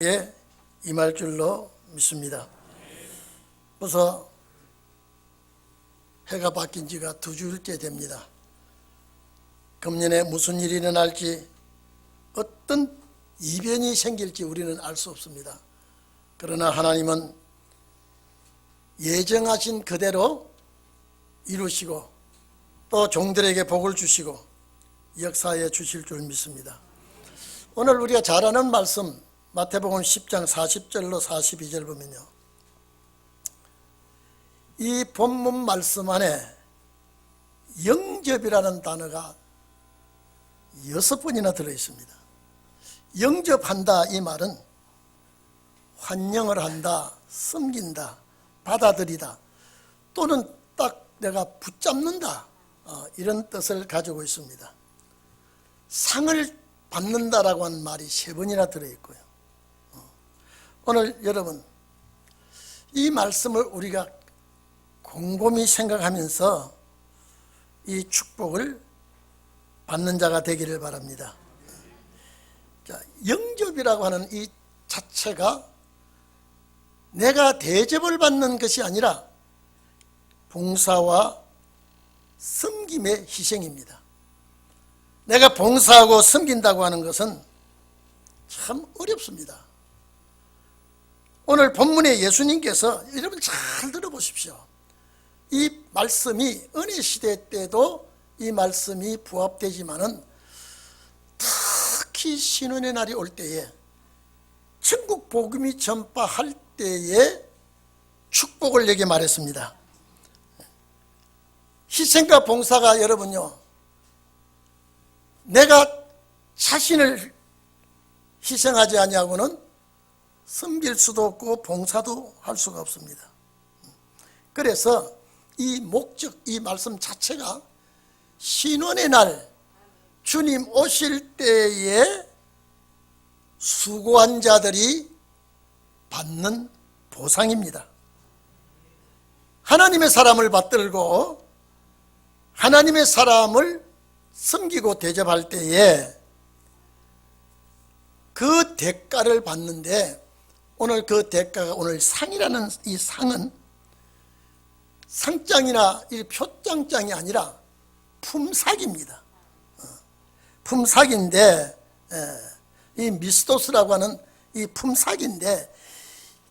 에 임할 줄로 믿습니다. 벌써 해가 바뀐 지가 2주일째 됩니다. 금년에 무슨 일이 일어날지, 어떤 이변이 생길지 우리는 알 수 없습니다. 그러나 하나님은 예정하신 그대로 이루시고 또 종들에게 복을 주시고 역사해 주실 줄 믿습니다. 오늘 우리가 잘 아는 말씀 마태복음 10장 40절로 42절 보면요, 이 본문 말씀 안에 영접이라는 단어가 6번이나 들어있습니다. 영접한다, 이 말은 환영을 한다, 섬긴다, 받아들이다, 또는 딱 내가 붙잡는다, 이런 뜻을 가지고 있습니다. 상을 받는다라고 하는 말이 3번이나 들어있고요. 오늘 여러분, 이 말씀을 우리가 곰곰이 생각하면서 이 축복을 받는 자가 되기를 바랍니다. 자, 영접이라고 하는 이 자체가 내가 대접을 받는 것이 아니라 봉사와 섬김의 희생입니다. 내가 봉사하고 섬긴다고 하는 것은 참 어렵습니다. 오늘 본문에 예수님께서, 여러분 잘 들어보십시오. 이 말씀이 은혜 시대 때도 이 말씀이 부합되지만은 특히 신혼의 날이 올 때에, 천국 복음이 전파할 때에 축복을 내게 말했습니다. 희생과 봉사가, 여러분요, 내가 자신을 희생하지 아니하고는 섬길 수도 없고 봉사도 할 수가 없습니다. 그래서 이 목적, 이 말씀 자체가 신원의 날, 주님 오실 때에 수고한 자들이 받는 보상입니다. 하나님의 사람을 받들고 하나님의 사람을 섬기고 대접할 때에 그 대가를 받는데, 오늘 그 대가가, 오늘 상이라는 이 상은 상장이나 이 표장장이 아니라 품삯입니다. 품삯인데, 이 미스도스라고 하는 이 품삯인데,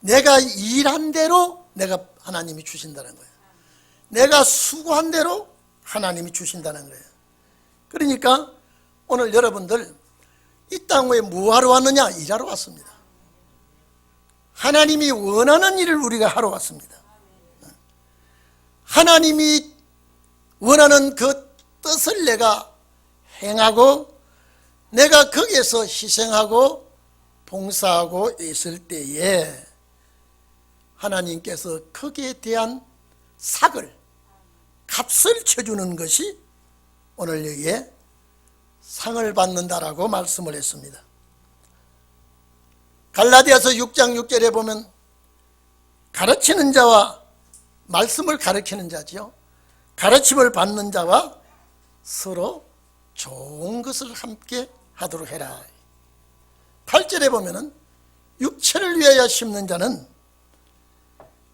내가 일한 대로 내가 하나님이 주신다는 거예요. 내가 수고한 대로 하나님이 주신다는 거예요. 그러니까 오늘 여러분들 이 땅에 뭐하러 왔느냐? 일하러 왔습니다. 하나님이 원하는 일을 우리가 하러 왔습니다. 하나님이 원하는 그 뜻을 내가 행하고 내가 거기에서 희생하고 봉사하고 있을 때에 하나님께서 거기에 대한 삭을, 값을 쳐주는 것이 오늘 여기에 상을 받는다라고 말씀을 했습니다. 갈라디아서 6장 6절에 보면 가르치는 자와, 말씀을 가르치는 자지요, 가르침을 받는 자와 서로 좋은 것을 함께 하도록 해라. 8절에 보면은 육체를 위하여 심는 자는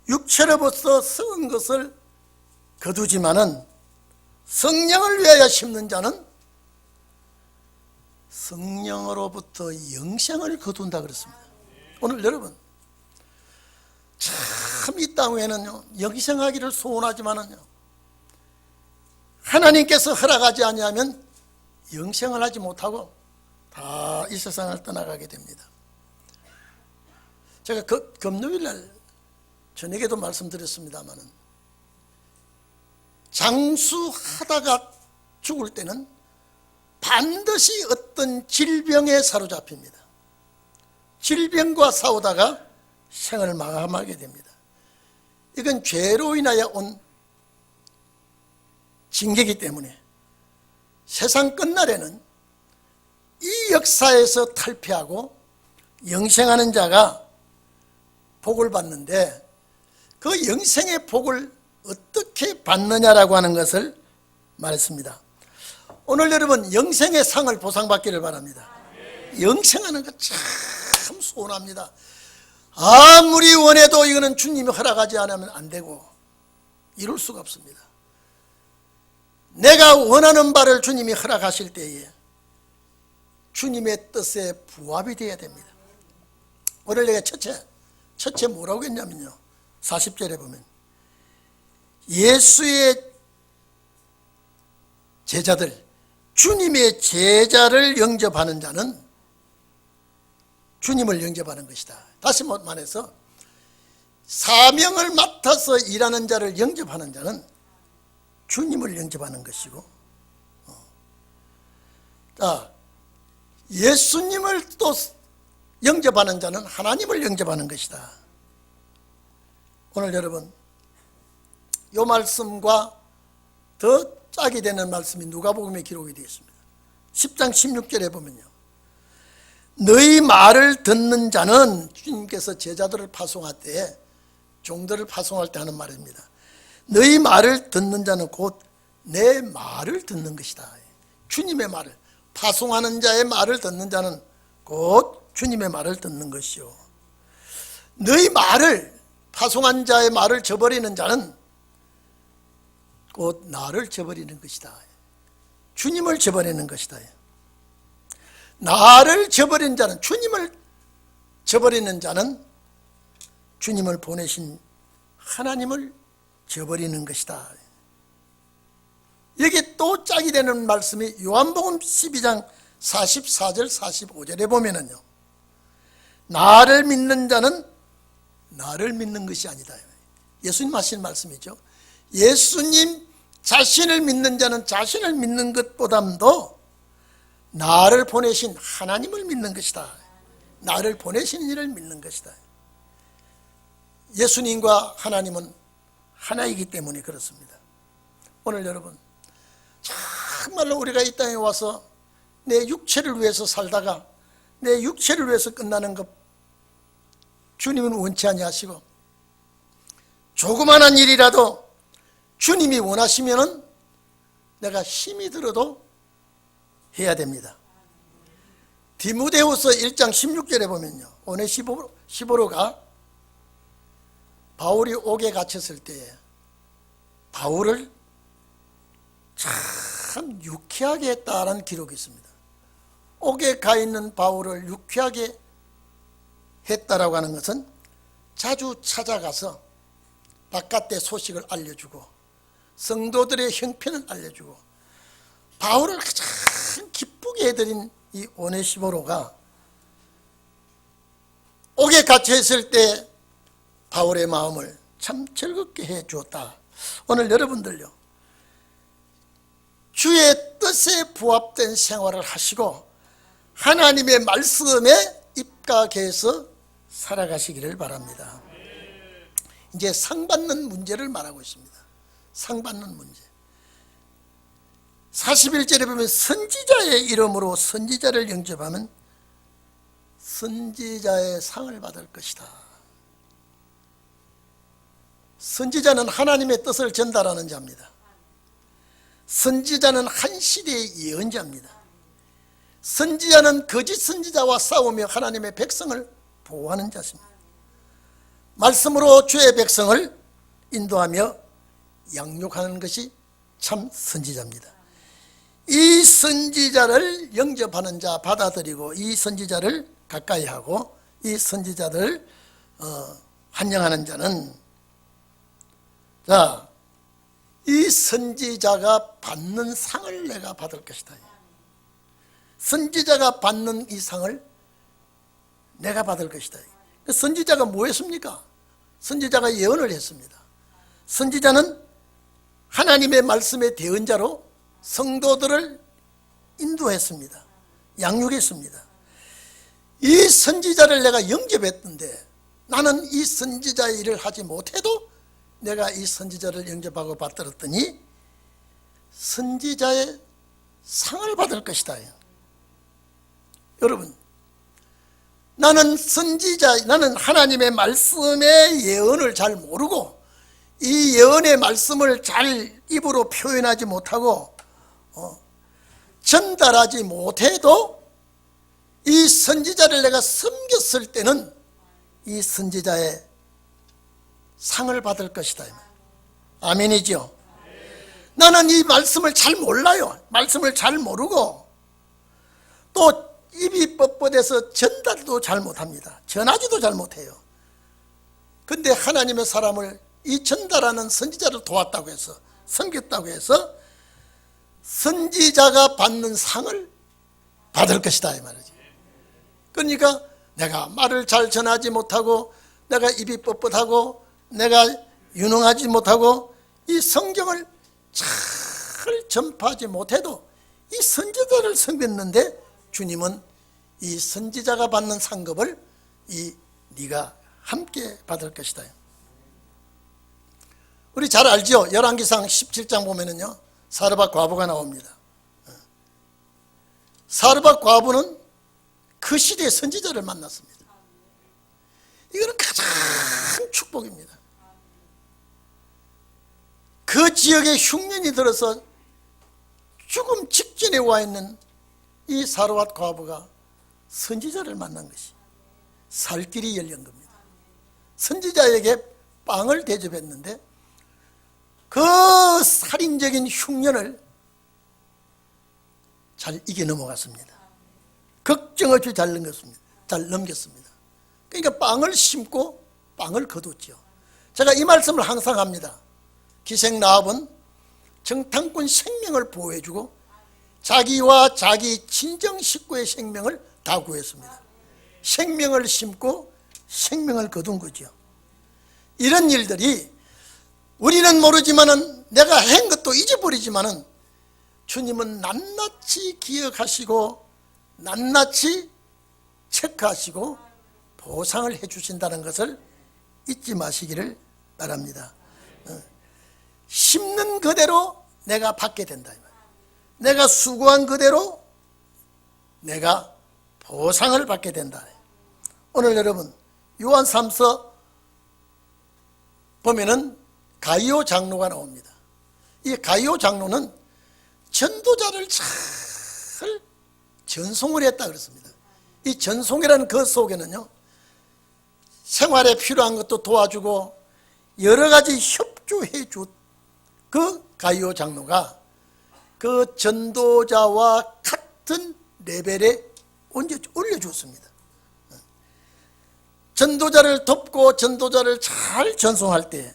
육체로부터 썩은 것을 거두지만은 성령을 위하여 심는 자는 성령으로부터 영생을 거둔다 그랬습니다. 오늘 여러분, 참 이 땅에는요, 영생하기를 소원하지만은요, 하나님께서 허락하지 아니하면 영생을 하지 못하고 다 이 세상을 떠나가게 됩니다. 제가 금요일날 저녁에도 말씀드렸습니다마는, 장수하다가 죽을 때는 반드시 어떤 질병에 사로잡힙니다. 질병과 싸우다가 생을 마감하게 됩니다. 이건 죄로 인하여 온 징계이기 때문에 세상 끝날에는 이 역사에서 탈피하고 영생하는 자가 복을 받는데, 그 영생의 복을 어떻게 받느냐라고 하는 것을 말했습니다. 오늘 여러분, 영생의 상을 보상받기를 바랍니다. 영생하는 것 참 참 소원합니다. 아무리 원해도 이거는 주님이 허락하지 않으면 안 되고 이룰 수가 없습니다. 내가 원하는 바를 주님이 허락하실 때에 주님의 뜻에 부합이 되어야 됩니다. 오늘 내가 첫째 뭐라고 했냐면요, 40절에 보면 예수의 제자들, 주님의 제자를 영접하는 자는 주님을 영접하는 것이다. 다시 말해서 사명을 맡아서 일하는 자를 영접하는 자는 주님을 영접하는 것이고, 자, 예수님을 또 영접하는 자는 하나님을 영접하는 것이다. 오늘 여러분, 이 말씀과 더 짝이 되는 말씀이 누가복음에 기록이 되어 있습니다. 10장 16절에 보면요, 너희 말을 듣는 자는, 주님께서 제자들을 파송할 때, 종들을 파송할 때 하는 말입니다. 너희 말을 듣는 자는 곧 내 말을 듣는 것이다. 주님의 말을, 파송하는 자의 말을 듣는 자는 곧 주님의 말을 듣는 것이요, 너희 말을, 파송한 자의 말을 저버리는 자는 곧 나를 저버리는 것이다. 주님을 저버리는 것이다. 나를 저버리는 자는, 주님을 저버리는 자는 주님을 보내신 하나님을 저버리는 것이다. 여기 또 짝이 되는 말씀이 요한복음 12장 44절 45절에 보면은요, 나를 믿는 자는 나를 믿는 것이 아니다. 예수님 하신 말씀이죠. 예수님 자신을 믿는 자는 자신을 믿는 것보다도 나를 보내신 하나님을 믿는 것이다. 나를 보내신 이를 믿는 것이다. 예수님과 하나님은 하나이기 때문에 그렇습니다. 오늘 여러분, 정말로 우리가 이 땅에 와서 내 육체를 위해서 살다가 내 육체를 위해서 끝나는 것 주님은 원치 아니하시고, 조그만한 일이라도 주님이 원하시면은 내가 힘이 들어도 해야 됩니다. 디모데후서 1장 16절에 보면요, 오네시포로가 바울이 옥에 갇혔을 때 바울을 참 유쾌하게 했다는 기록이 있습니다. 옥에 가 있는 바울을 유쾌하게 했다라고 하는 것은 자주 찾아가서 바깥의 소식을 알려주고 성도들의 형편을 알려주고 바울을 가장 기쁘게 해드린 이 오네시포로가 옥에 갇혀 있을 때 바울의 마음을 참 즐겁게 해 주었다. 오늘 여러분들요, 주의 뜻에 부합된 생활을 하시고 하나님의 말씀에 입각해서 살아가시기를 바랍니다. 이제 상 받는 문제를 말하고 있습니다. 상 받는 문제. 41절에 보면 선지자의 이름으로 선지자를 영접하면 선지자의 상을 받을 것이다. 선지자는 하나님의 뜻을 전달하는 자입니다. 선지자는 한 시대의 예언자입니다. 선지자는 거짓 선지자와 싸우며 하나님의 백성을 보호하는 자입니다. 말씀으로 주의 백성을 인도하며 양육하는 것이 참 선지자입니다. 이 선지자를 영접하는 자, 받아들이고 이 선지자를 가까이 하고 이 선지자를 환영하는 자는, 자, 이 선지자가 받는 상을 내가 받을 것이다. 선지자가 받는 이 상을 내가 받을 것이다. 선지자가 뭐 했습니까? 선지자가 예언을 했습니다. 선지자는 하나님의 말씀의 대언자로 성도들을 인도했습니다. 양육했습니다. 이 선지자를 내가 영접했던데 나는 이 선지자의 일을 하지 못해도 내가 이 선지자를 영접하고 받들었더니 선지자의 상을 받을 것이다. 여러분, 나는 하나님의 말씀의 예언을 잘 모르고 이 예언의 말씀을 잘 입으로 표현하지 못하고 전달하지 못해도 이 선지자를 내가 섬겼을 때는 이 선지자의 상을 받을 것이다. 아멘이죠. 나는 이 말씀을 잘 몰라요. 말씀을 잘 모르고 또 입이 뻣뻣해서 전달도 잘 못합니다. 전하지도 잘 못해요. 근데 하나님의 사람을 이 전달하는 선지자를 도왔다고 해서, 섬겼다고 해서 선지자가 받는 상을 받을 것이다 이 말이지. 그러니까 내가 말을 잘 전하지 못하고, 내가 입이 뻣뻣하고, 내가 유능하지 못하고, 이 성경을 잘 전파하지 못해도 이 선지자를 섬겼는데 주님은 이 선지자가 받는 상급을 네가 함께 받을 것이다. 우리 잘 알죠? 열왕기상 17장 보면은요, 사르밧 과부가 나옵니다. 사르밧 과부는 그 시대의 선지자를 만났습니다. 이거는 가장 축복입니다. 그 지역에 흉년이 들어서 죽음 직전에 와 있는 이 사르밧 과부가 선지자를 만난 것이 살 길이 열린 겁니다. 선지자에게 빵을 대접했는데 그 살인적인 흉년을 잘 이겨 넘어갔습니다. 걱정 없이 잘 넘겼습니다. 그러니까 빵을 심고 빵을 거뒀죠. 제가 이 말씀을 항상 합니다. 기생 라합은 정탐꾼 생명을 보호해주고 자기와 자기 친정 식구의 생명을 다 구했습니다. 생명을 심고 생명을 거둔 거죠. 이런 일들이 우리는 모르지만은, 내가 한 것도 잊어버리지만은 주님은 낱낱이 기억하시고 낱낱이 체크하시고 보상을 해주신다는 것을 잊지 마시기를 바랍니다. 심는 그대로 내가 받게 된다. 내가 수고한 그대로 내가 보상을 받게 된다. 오늘 여러분 요한 3서 보면은 가이오 장로가 나옵니다. 이 가이오 장로는 전도자를 잘 전송을 했다 그랬습니다. 이 전송이라는 그 속에는요, 생활에 필요한 것도 도와주고 여러 가지 협조해 준 그 가이오 장로가 그 전도자와 같은 레벨에 올려주었습니다. 전도자를 돕고 전도자를 잘 전송할 때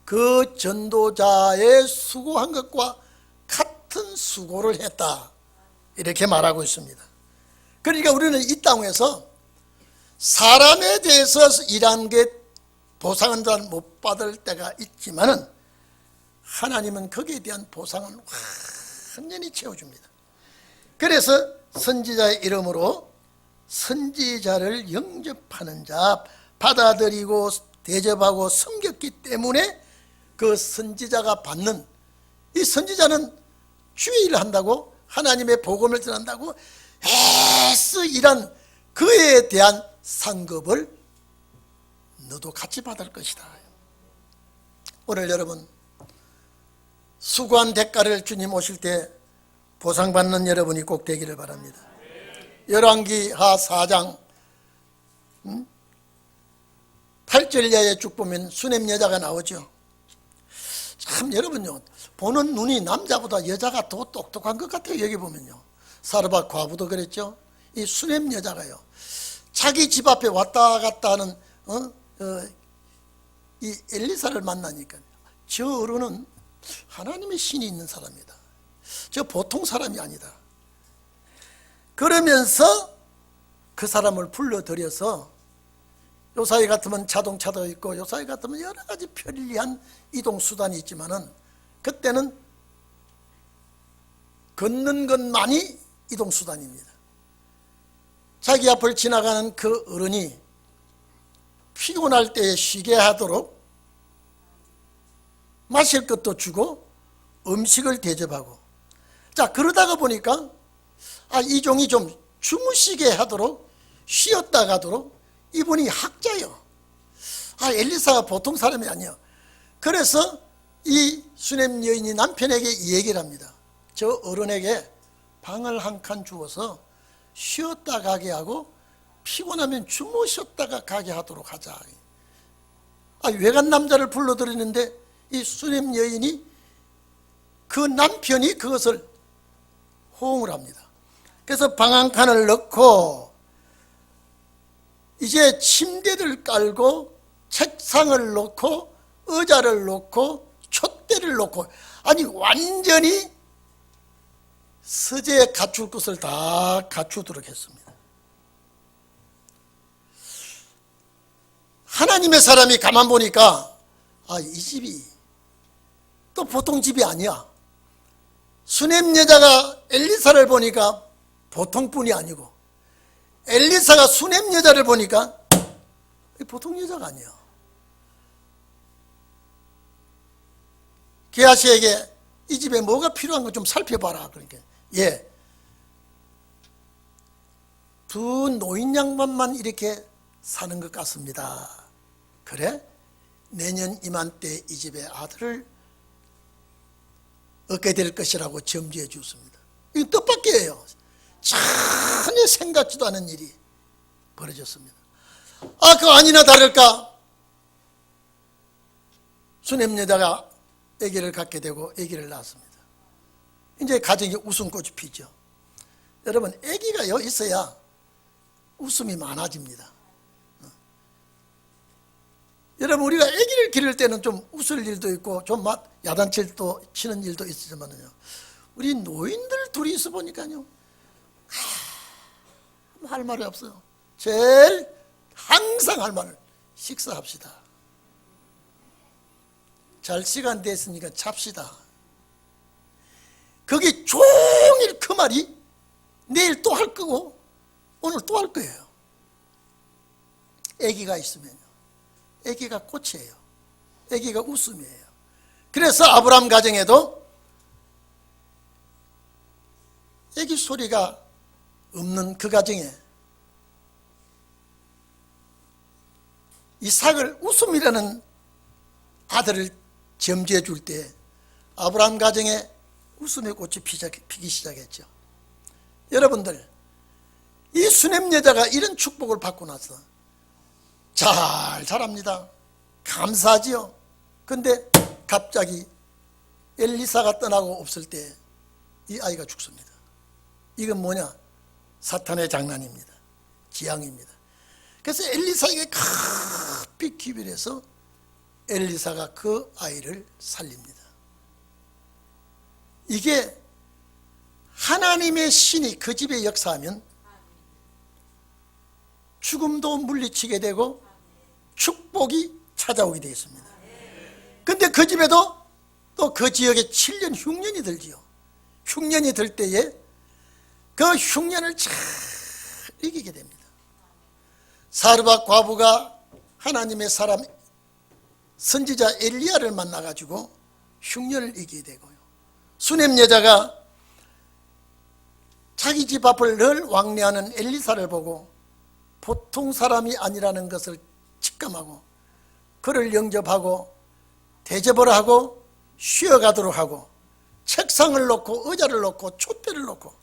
그 전도자의 수고한 것과 같은 수고를 했다, 이렇게 말하고 있습니다. 그러니까 우리는 이 땅에서 사람에 대해서 일한 게 보상은 잘 못 받을 때가 있지만은 하나님은 거기에 대한 보상은 완전히 채워줍니다. 그래서 선지자의 이름으로 선지자를 영접하는 자, 받아들이고 대접하고 섬겼기 때문에 그 선지자가 받는, 이 선지자는 주의 일을 한다고, 하나님의 복음을 전한다고 애써 일한 그에 대한 상급을 너도 같이 받을 것이다. 오늘 여러분 수고한 대가를 주님 오실 때 보상받는 여러분이 꼭 되기를 바랍니다. 열왕기하 4장 8절 이하에 쭉 보면 수넴 여자가 나오죠. 참 여러분요, 보는 눈이 남자보다 여자가 더 똑똑한 것 같아요. 여기 보면요, 사르밧 과부도 그랬죠. 이 수넴 여자가요, 자기 집 앞에 왔다 갔다 하는 이 엘리사를 만나니까 저 어른은 하나님의 신이 있는 사람이다, 저 보통 사람이 아니다. 그러면서 그 사람을 불러들여서, 요사이 같으면 자동차도 있고 요사이 같으면 여러 가지 편리한 이동수단이 있지만은 그때는 걷는 것만이 이동수단입니다. 자기 앞을 지나가는 그 어른이 피곤할 때에 쉬게 하도록 마실 것도 주고 음식을 대접하고, 자 그러다가 보니까 이 종이 좀 주무시게 하도록, 쉬었다 가도록, 이분이 학자요, 엘리사가 보통 사람이 아니요. 그래서 이 수넴 여인이 남편에게 이 얘기를 합니다. 저 어른에게 방을 한 칸 주어서 쉬었다 가게 하고 피곤하면 주무셨다가 가게 하도록 하자. 외간 남자를 불러들이는데 이 수냄 여인이 그 남편이 그것을 호응을 합니다. 그래서 방 한 칸을 넣고 이제 침대를 깔고 책상을 놓고 의자를 놓고 촛대를 놓고, 아니 완전히 서재에 갖출 것을 다 갖추도록 했습니다. 하나님의 사람이 가만 보니까 이 집이 또 보통 집이 아니야. 수냄 여자가 엘리사를 보니까 보통 분이 아니고, 엘리사가 수냄 여자를 보니까 보통 여자가 아니야. 게하시에게 이 집에 뭐가 필요한 거 좀 살펴봐라. 그러니까 두 노인 양반만 이렇게 사는 것 같습니다. 그래? 내년 이맘때 이 집에 아들을 얻게 될 것이라고 점지해 주었습니다. 이건 뜻밖이에요. 전혀 생각지도 않은 일이 벌어졌습니다. 그거 아니나 다를까 수냄 여자가 아기를 갖게 되고 아기를 낳았습니다. 이제 가정에 웃음꽃이 피죠. 여러분, 아기가 있어야 웃음이 많아집니다. 여러분, 우리가 아기를 기를 때는 좀 웃을 일도 있고 좀 야단치도 치는 일도 있지만요, 우리 노인들 둘이 있어 보니까요, 할 말이 없어요. 제일 항상 할 말을 식사합시다. 잘 시간 됐으니까 잡시다. 그게 종일 그 말이 내일 또 할 거고 오늘 또 할 거예요. 아기가 있으면요, 아기가 꽃이에요. 아기가 웃음이에요. 그래서 아브라함 가정에도 아기 소리가 없는 그 가정에 이삭을 웃음이라는 아들을 점지해 줄 때 아브라함 가정에 웃음의 꽃이 피기 시작했죠. 여러분들, 이 수냄 여자가 이런 축복을 받고 나서 잘 자랍니다. 감사하지요. 근데 갑자기 엘리사가 떠나고 없을 때 이 아이가 죽습니다. 이건 뭐냐? 사탄의 장난입니다. 지향입니다. 그래서 엘리사에게 급히 기별을 해서 엘리사가 그 아이를 살립니다. 이게 하나님의 신이 그 집에 역사하면 죽음도 물리치게 되고 축복이 찾아오게 되어 있습니다. 근데 그 집에도 또 그 지역에 7년 흉년이 들지요. 흉년이 들 때에 그 흉년을 잘 이기게 됩니다. 사르밧 과부가 하나님의 사람 선지자 엘리야를 만나가지고 흉년을 이기게 되고요. 수냄 여자가 자기 집 앞을 늘 왕래하는 엘리사를 보고 보통 사람이 아니라는 것을 직감하고 그를 영접하고 대접을 하고 쉬어가도록 하고 책상을 놓고 의자를 놓고 촛대를 놓고,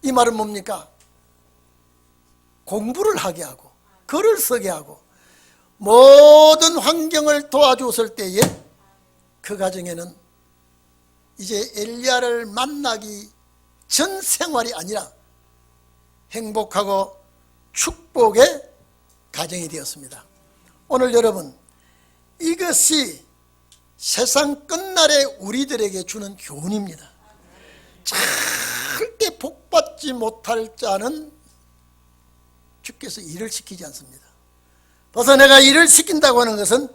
이 말은 뭡니까? 공부를 하게 하고 글을 쓰게 하고 모든 환경을 도와줬을 때에 그 가정에는 이제 엘리야를 만나기 전 생활이 아니라 행복하고 축복의 가정이 되었습니다. 오늘 여러분, 이것이 세상 끝날에 우리들에게 주는 교훈입니다. 절대 복받지 못할 자는 주께서 일을 시키지 않습니다. 벌써 내가 일을 시킨다고 하는 것은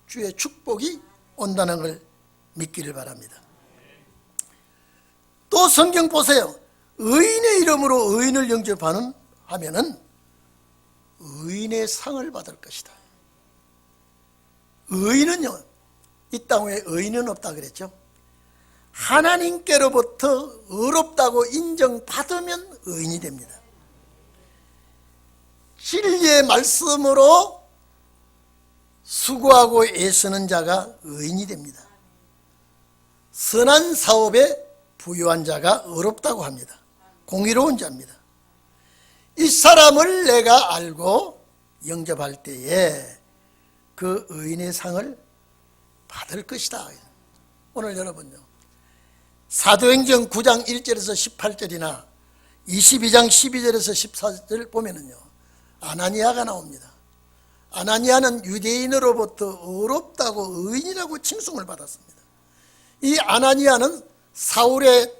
주의 축복이 온다는 걸 믿기를 바랍니다. 또 성경 보세요. 의인의 이름으로 의인을 영접하면은 의인의 상을 받을 것이다. 의인은요, 이 땅 위에 의인은 없다 그랬죠. 하나님께로부터 의롭다고 인정받으면 의인이 됩니다. 진리의 말씀으로 수고하고 애쓰는 자가 의인이 됩니다. 선한 사업에 부유한 자가 의롭다고 합니다. 공의로운 자입니다. 사람을 내가 알고 영접할 때에 그 의인의 상을 받을 것이다. 오늘 여러분요, 사도행전 9장 1절에서 18절이나 22장 12절에서 14절 보면은요, 아나니아가 나옵니다. 아나니아는 유대인으로부터 의롭다고 의인이라고 칭송을 받았습니다. 이 아나니아는 사울의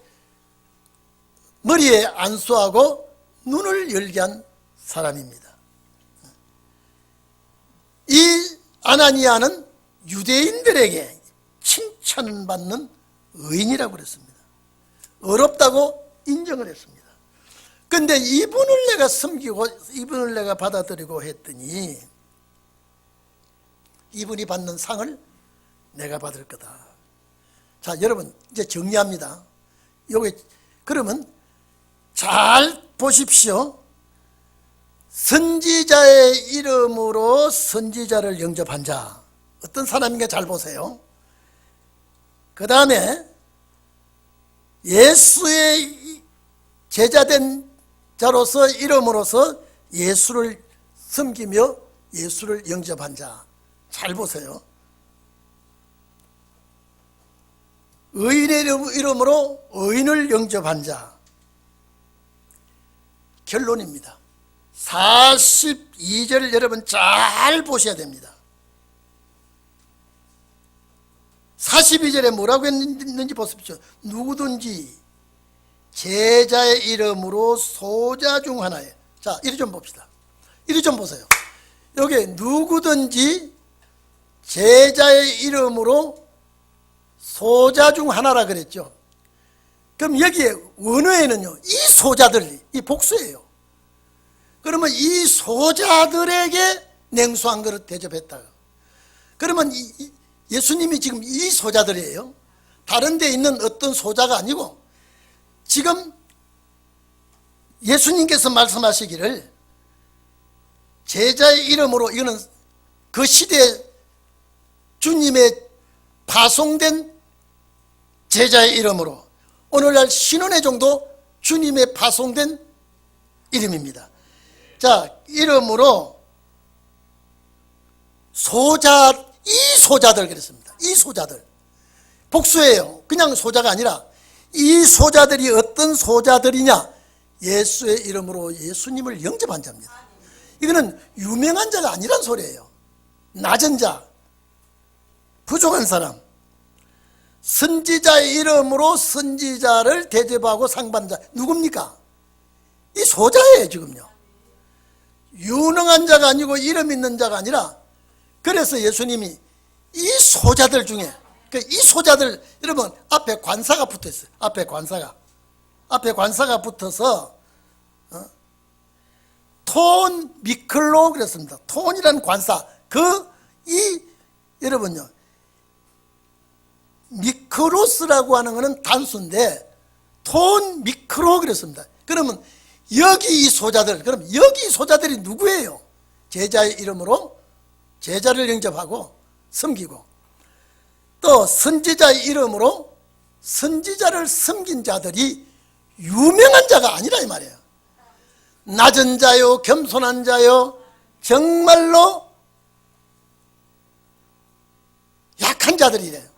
머리에 안수하고 눈을 열게 한 사람입니다. 이 아나니아는 유대인들에게 칭찬받는 의인이라고 그랬습니다. 의롭다고 인정을 했습니다. 그런데 이분을 내가 섬기고 이분을 내가 받아들이고 했더니 이분이 받는 상을 내가 받을 거다. 자, 여러분 이제 정리합니다. 요게 그러면 잘 보십시오. 선지자의 이름으로 선지자를 영접한 자, 어떤 사람인가 잘 보세요. 그 다음에 예수의 제자된 자로서 이름으로서 예수를 섬기며 예수를 영접한 자, 잘 보세요. 의인의 이름으로 의인을 영접한 자. 결론입니다. 42절 여러분 잘 보셔야 됩니다. 42절에 뭐라고 했는지 보십시오. 누구든지 제자의 이름으로 소자 중 하나에, 자 이리 좀 봅시다. 이리 좀 보세요. 여기 누구든지 제자의 이름으로 소자 중 하나라 그랬죠. 그럼 여기에 원어에는요, 이 소자들, 이 복수예요. 그러면 이 소자들에게 냉수 한 그릇 대접했다. 그러면 예수님이 지금 이 소자들이에요. 다른 데 있는 어떤 소자가 아니고 지금 예수님께서 말씀하시기를 제자의 이름으로, 이거는 그 시대에 주님의 파송된 제자의 이름으로, 오늘날 신혼의 정도 주님의 파송된 이름입니다. 자, 이름으로 소자, 이 소자들 그랬습니다. 이 소자들 복수예요. 그냥 소자가 아니라 이 소자들이 어떤 소자들이냐, 예수의 이름으로 예수님을 영접한 자입니다. 이거는 유명한 자가 아니란 소리예요. 낮은 자, 부족한 사람, 선지자의 이름으로 선지자를 대접하고 상받는 자, 누굽니까? 이 소자예요. 지금요, 유능한 자가 아니고 이름 있는 자가 아니라, 그래서 예수님이 이 소자들 중에, 이 소자들, 여러분 앞에 관사가 붙어 있어요. 앞에 관사가 붙어서 톤 미클로 그랬습니다. 톤이라는 관사, 여러분요, 미크로스라고 하는 것은 단수인데 톤 미크로 그랬습니다. 그러면 여기 이 소자들, 그럼 여기 이 소자들이 누구예요? 제자의 이름으로 제자를 영접하고 섬기고, 또 선지자의 이름으로 선지자를 섬긴 자들이 유명한 자가 아니라 이 말이에요. 낮은 자요, 겸손한 자요, 정말로 약한 자들이래요.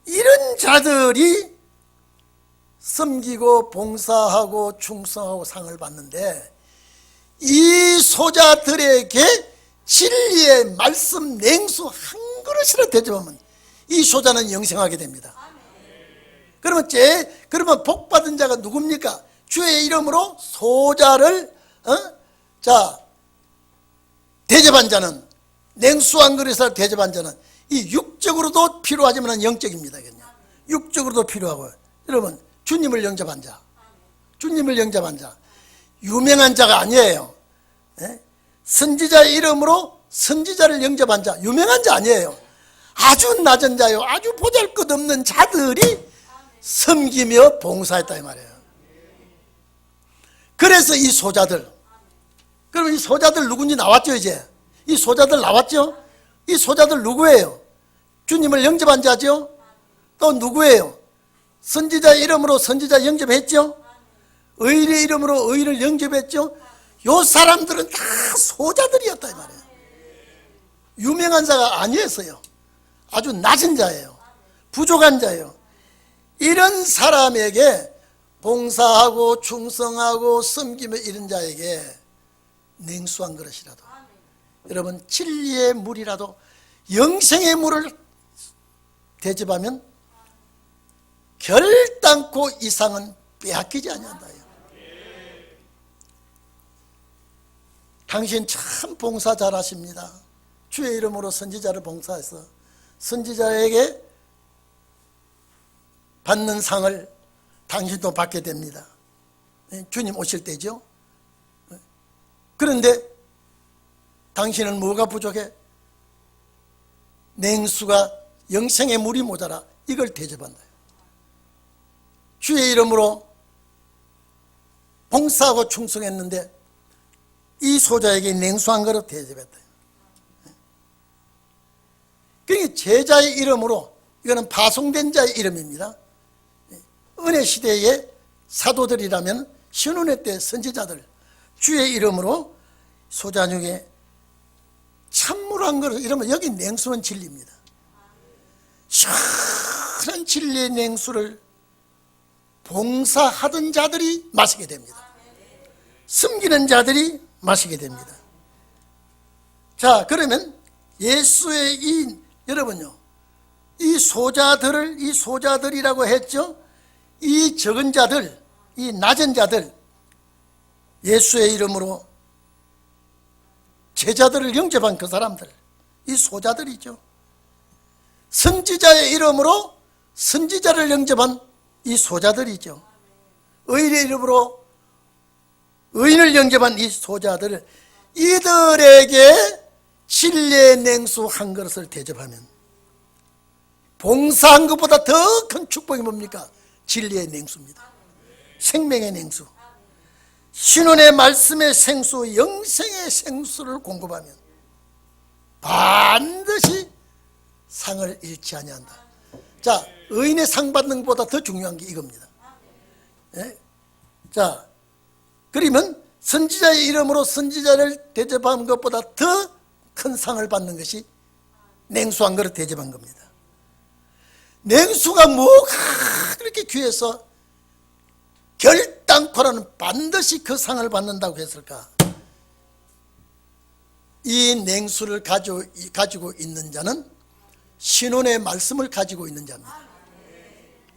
이런 자들이 섬기고 봉사하고 충성하고 상을 받는데, 이 소자들에게 진리의 말씀 냉수 한 그릇이라 대접하면 이 소자는 영생하게 됩니다. 그러면 복받은 자가 누굽니까? 주의 이름으로 소자를 대접한 자는, 냉수 한 그릇을 대접한 자는 이 육적으로도 필요하지만 영적입니다. 육적으로도 필요하고, 여러분 주님을 영접한 자, 유명한 자가 아니에요. 선지자의 이름으로 선지자를 영접한 자, 유명한 자 아니에요. 아주 낮은 자요, 아주 보잘것없는 자들이 섬기며 봉사했다 이 말이에요. 그래서 이 소자들, 그럼 이 소자들 누군지 나왔죠. 이제 이 소자들 나왔죠. 이 소자들 누구예요? 주님을 영접한 자죠. 또 누구예요? 선지자의 이름으로 선지자 영접했죠. 의인의 이름으로 의인을 영접했죠. 요 사람들은 다 소자들이었다 이 말이에요. 유명한 자가 아니었어요. 아주 낮은 자예요. 부족한 자예요. 이런 사람에게 봉사하고 충성하고 섬기며 이런 자에게 냉수 한 그릇이라도, 여러분 진리의 물이라도, 영생의 물을 대접하면 결단코 이상은 빼앗기지 아니한다. 당신 참 봉사 잘하십니다. 주의 이름으로 선지자를 봉사해서 선지자에게 받는 상을 당신도 받게 됩니다. 주님 오실 때죠. 그런데 당신은 뭐가 부족해? 냉수가, 영생의 물이 모자라. 이걸 대접한다. 주의 이름으로 봉사하고 충성했는데 이 소자에게 냉수 한 그릇 대접했다. 그러니까 제자의 이름으로, 이거는 파송된 자의 이름입니다. 은혜 시대의 사도들이라면 신운회 때 선지자들, 주의 이름으로 소자 중에 찬물 한 그릇, 이러면 여기 냉수는 진리입니다. 시원한 진리의 냉수를 봉사하던 자들이 마시게 됩니다. 섬기는 자들이 마시게 됩니다. 자, 그러면 예수의 여러분요, 이 소자들이라고 했죠. 이 적은 자들, 이 낮은 자들, 예수의 이름으로 제자들을 영접한 그 사람들, 이 소자들이죠. 선지자의 이름으로 선지자를 영접한 이 소자들이죠. 의인의 이름으로 의인을 영접한 이 소자들을, 이들에게 진리의 냉수 한 그릇을 대접하면 봉사한 것보다 더 큰 축복이 뭡니까? 진리의 냉수입니다. 생명의 냉수, 신원의 말씀의 생수, 영생의 생수를 공급하면 반드시 상을 잃지 아니한다. 자, 의인의 상 받는 것보다 더 중요한 게 이겁니다. 예? 자, 그러면 선지자의 이름으로 선지자를 대접한 것보다 더 큰 상을 받는 것이 냉수 한 그릇 대접한 겁니다. 냉수가 뭐가 그렇게 귀해서 결단코라는 반드시 그 상을 받는다고 했을까? 이 냉수를 가지고 있는 자는 신원의 말씀을 가지고 있는 자입니다.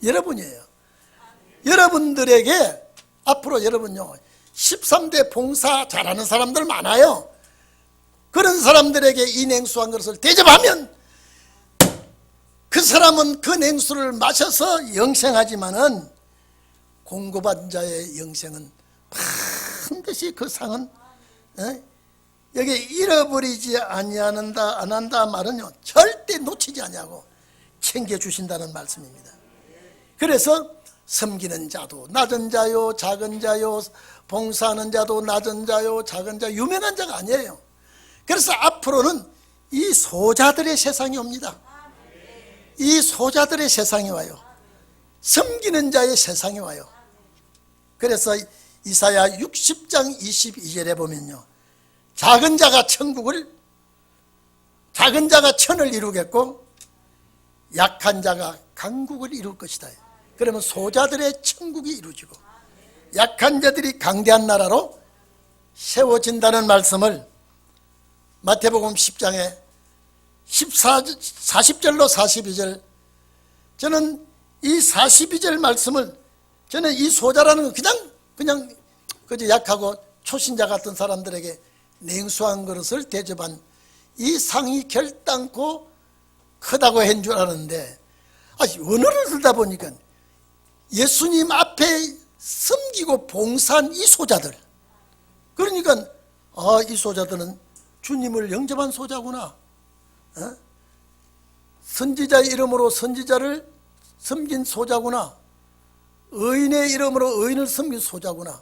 여러분이에요. 여러분들에게 앞으로 여러분요, 13대 봉사 잘하는 사람들 많아요. 그런 사람들에게 이 냉수 한 그릇을 대접하면 그 사람은 그 냉수를 마셔서 영생하지만은 공급한 자의 영생은 반드시 그 상은 여기 잃어버리지 아니한다 안 한다 말은요, 절대 놓치지 아니하고 챙겨주신다는 말씀입니다. 그래서 섬기는 자도 낮은 자요 작은 자요, 봉사하는 자도 낮은 자요 작은 자, 유명한 자가 아니에요. 그래서 앞으로는 이 소자들의 세상이 옵니다. 이 소자들의 세상이 와요. 섬기는 자의 세상이 와요. 그래서 이사야 60장 22절에 보면요, 작은 자가 천을 이루겠고 약한 자가 강국을 이룰 것이다. 그러면 소자들의 천국이 이루어지고 약한 자들이 강대한 나라로 세워진다는 말씀을 마태복음 10장에 40절로 42절, 저는 이 42절 말씀을, 저는 이 소자라는 건 그냥 그저 약하고 초신자 같은 사람들에게 냉수한 그릇을 대접한 이 상이 결단코 크다고 한 줄 아는데, 언어를 들다 보니까 예수님 앞에 섬기고 봉사한 이 소자들, 그러니까 이 소자들은 주님을 영접한 소자구나, 선지자의 이름으로 선지자를 섬긴 소자구나, 의인의 이름으로 의인을 섬긴 소자구나.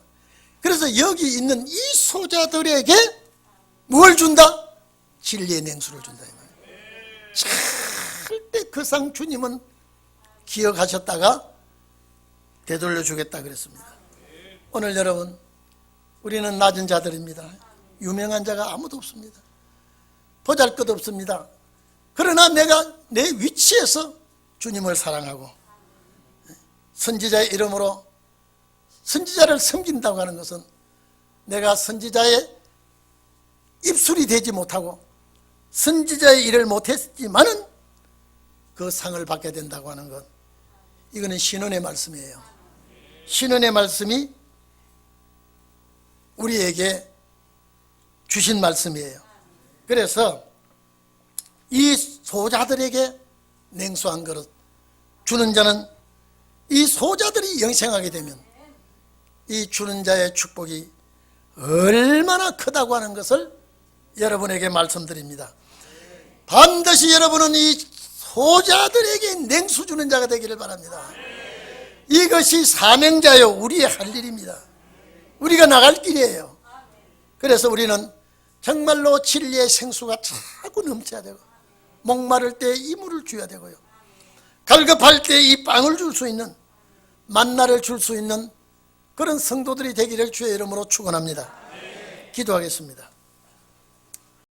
그래서 여기 있는 이 소자들에게 뭘 준다? 진리의 냉수를 준다. 절대 그 상 주님은 기억하셨다가 되돌려 주겠다 그랬습니다. 오늘 여러분, 우리는 낮은 자들입니다. 유명한 자가 아무도 없습니다. 보잘것없습니다. 그러나 내가 내 위치에서 주님을 사랑하고 선지자의 이름으로 선지자를 섬긴다고 하는 것은 내가 선지자의 입술이 되지 못하고 선지자의 일을 못했지만은 그 상을 받게 된다고 하는 것, 이거는 신원의 말씀이에요. 신원의 말씀이 우리에게 주신 말씀이에요. 그래서 이 소자들에게 냉수한 그릇 주는 자는, 이 소자들이 영생하게 되면 이 주는 자의 축복이 얼마나 크다고 하는 것을 여러분에게 말씀드립니다. 반드시 여러분은 이 소자들에게 냉수 주는 자가 되기를 바랍니다. 이것이 사명자요, 우리의 할 일입니다. 우리가 나갈 길이에요. 그래서 우리는 정말로 진리의 생수가 자꾸 넘쳐야 되고, 목마를 때 이 물을 줘야 되고요, 갈급할 때 이 빵을 줄 수 있는, 만나를 줄 수 있는 그런 성도들이 되기를 주의 이름으로 축원합니다. 기도하겠습니다.